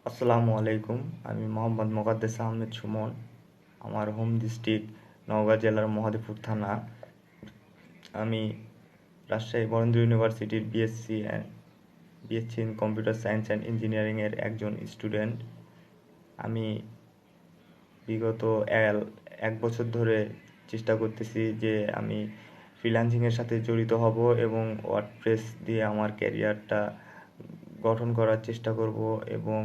আসসালামু আলাইকুম। আমি মোহাম্মদ মোকাদ্দেস আহমেদ সুমন। আমার হোম ডিস্ট্রিক্ট নওগাঁ জেলার মহাদেবপুর থানা। আমি রাজশাহী বরেন্দ্র ইউনিভার্সিটির BSc in computer science and ইঞ্জিনিয়ারিংয়ের একজন স্টুডেন্ট। আমি বিগত এক বছর ধরে চেষ্টা করতেছি যে আমি ফ্রিল্যান্সিংয়ের সাথে জড়িত হব এবং ওয়ার্ডপ্রেস দিয়ে আমার ক্যারিয়ারটা গঠন করার চেষ্টা করব এবং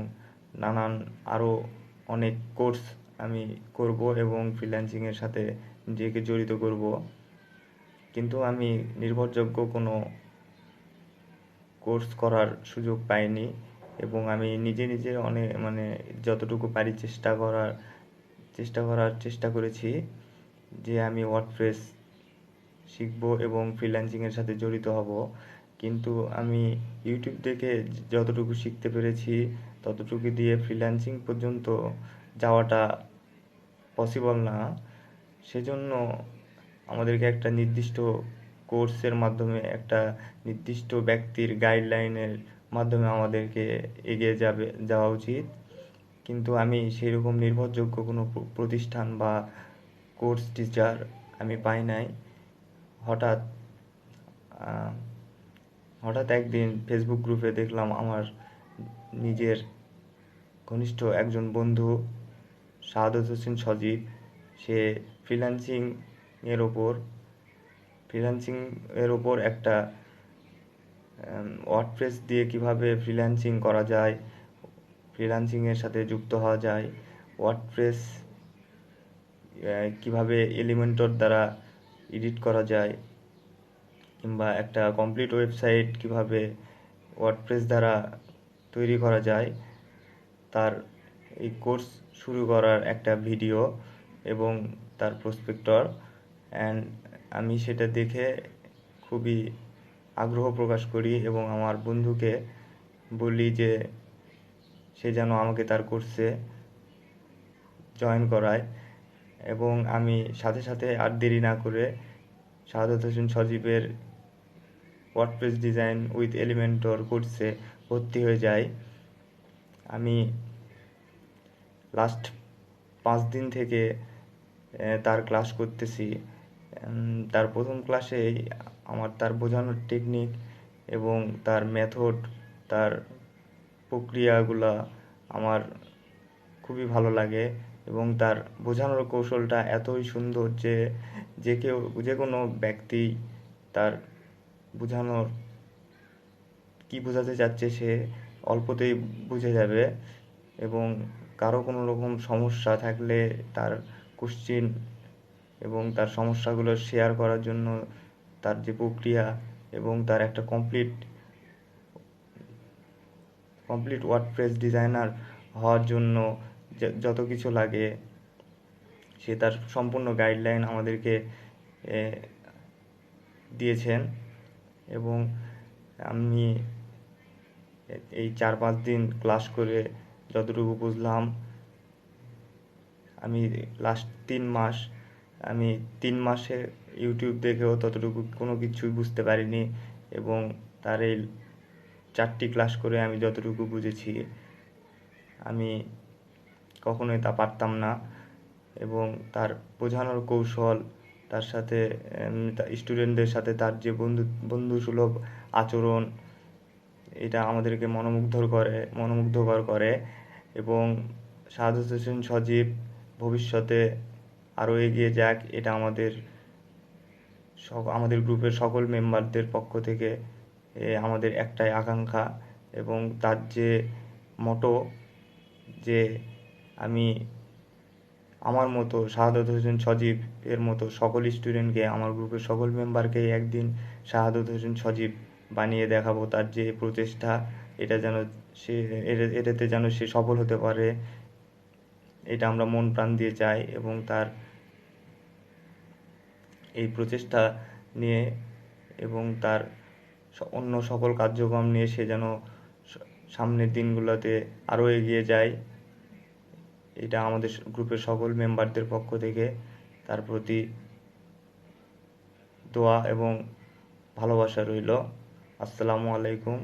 নানান আরও অনেক কোর্স আমি করব এবং ফ্রিল্যান্সিংয়ের সাথে নিজেকে জড়িত করব। কিন্তু আমি নির্ভরযোগ্য কোনো কোর্স করার সুযোগ পাইনি এবং আমি নিজে নিজে যতটুকু পারি চেষ্টা করেছি যে আমি ওয়ার্ডপ্রেস শিখব এবং ফ্রিল্যান্সিংয়ের সাথে জড়িত হব। কিন্তু আমি ইউটিউব দেখে যতটুকু শিখতে পেরেছি ততটুকু দিয়ে ফ্রিল্যান্সিং পর্যন্ত যাওয়াটা পসিবল না। সেজন্য আমাদেরকে একটা নির্দিষ্ট কোর্সের মাধ্যমে একটা নির্দিষ্ট ব্যক্তির গাইডলাইনের মাধ্যমে আমাদেরকে এগিয়ে যাওয়া উচিত। কিন্তু আমি সেরকম নির্ভরযোগ্য কোনো প্রতিষ্ঠান বা কোর্স টিচার আমি পাই নাই। হঠাৎ হঠাৎ একদিন ফেসবুক গ্রুপে দেখলাম আমার নিজের ঘনিষ্ঠ একজন বন্ধু শাহাদত হোসেন সজীব, সে ফ্রিল্যান্সিং এর ওপর একটা ওয়ার্ডপ্রেস দিয়ে কিভাবে ফ্রিল্যান্সিং করা যায়, ফ্রিল্যান্সিংয়ের সাথে যুক্ত হওয়া যায়, ওয়ার্ডপ্রেস কিভাবে এলিমেন্টর দ্বারা এডিট করা যায়, কিংবা একটা কমপ্লিট ওয়েবসাইট কিভাবে ওয়ার্ডপ্রেস দ্বারা তৈরি করা যায়, তার এই কোর্স শুরু করার একটা ভিডিও এবং তার প্রসপেক্টর। অ্যান্ড আমি সেটা দেখে খুবই আগ্রহ প্রকাশ করি এবং আমার বন্ধুকে বলি যে সে যেন আমাকে তার কোর্সে জয়েন করায়। এবং আমি সাথে সাথে আর দেরি না করে সাহাদাত হোসেন সজীবের ওয়ার্ডপ্রেস ডিজাইন উইথ এলিমেন্টর কোর্সে ভর্তি হয়ে যাই। আমি লাস্ট 5 দিন থেকে তার ক্লাস করতেছি। তার প্রথম ক্লাসেই আমার তার বোঝানোর টেকনিক এবং তার মেথড, তার প্রক্রিয়াগুলা আমার খুবই ভালো লাগে এবং তার বোঝানোর কৌশলটা এতই সুন্দর যে যে কোনো ব্যক্তি তার বোঝানোর কী বোঝাতে চাচ্ছে সে অল্পতেই বুঝে যাবে। এবং কারো কোনো রকম সমস্যা থাকলে তার কোশ্চেন এবং তার সমস্যাগুলো শেয়ার করার জন্য তার যে প্রক্রিয়া এবং তার একটা কমপ্লিট ওয়ার্ডপ্রেস ডিজাইনার হওয়ার জন্য যত কিছু লাগে সে তার সম্পূর্ণ গাইডলাইন আমাদেরকে দিয়েছেন। এবং আমি এই 4-5 দিন ক্লাস করে যতটুকু বুঝলাম, আমি লাস্ট 3 মাসে ইউটিউব দেখেও ততটুকু কোনো কিছুই বুঝতে পারিনি এবং তার এই 4টি ক্লাস করে আমি যতটুকু বুঝেছি আমি কখনোই তা পারতাম না। এবং তার বোঝানোর কৌশল, তার সাথে স্টুডেন্টদের সাথে তার যে বন্ধুসুলভ আচরণ, এটা আমাদেরকে মনোমুগ্ধকর করে। এবং সাহাদাত হোসেন সজীব ভবিষ্যতে আরও এগিয়ে যাক, এটা আমাদের গ্রুপের সকল মেম্বারদের পক্ষ থেকে আমাদের একটাই আকাঙ্ক্ষা। এবং তার যে মোটো যে আমি আমার মতো শাহাদাত হোসেন সজীব এর মতো সকল স্টুডেন্টকে, আমার গ্রুপের সকল মেম্বারকে একদিন শাহাদাত হোসেন সজীব বানিয়ে দেখাবো। তার যে প্রচেষ্টা, এটাতে যেন সে সফল হতে পারে, এটা আমরা মন প্রাণ দিয়ে চাই। এবং তার এই প্রচেষ্টা নিয়ে এবং তার অন্য সকল কার্যক্রম নিয়ে সে যেন সামনের দিনগুলোতে আরও এগিয়ে যায়, এটা আমাদের গ্রুপের সকল মেম্বারদের পক্ষ থেকে তার প্রতি দোয়া এবং ভালোবাসা রইল। আসসালামু আলাইকুম।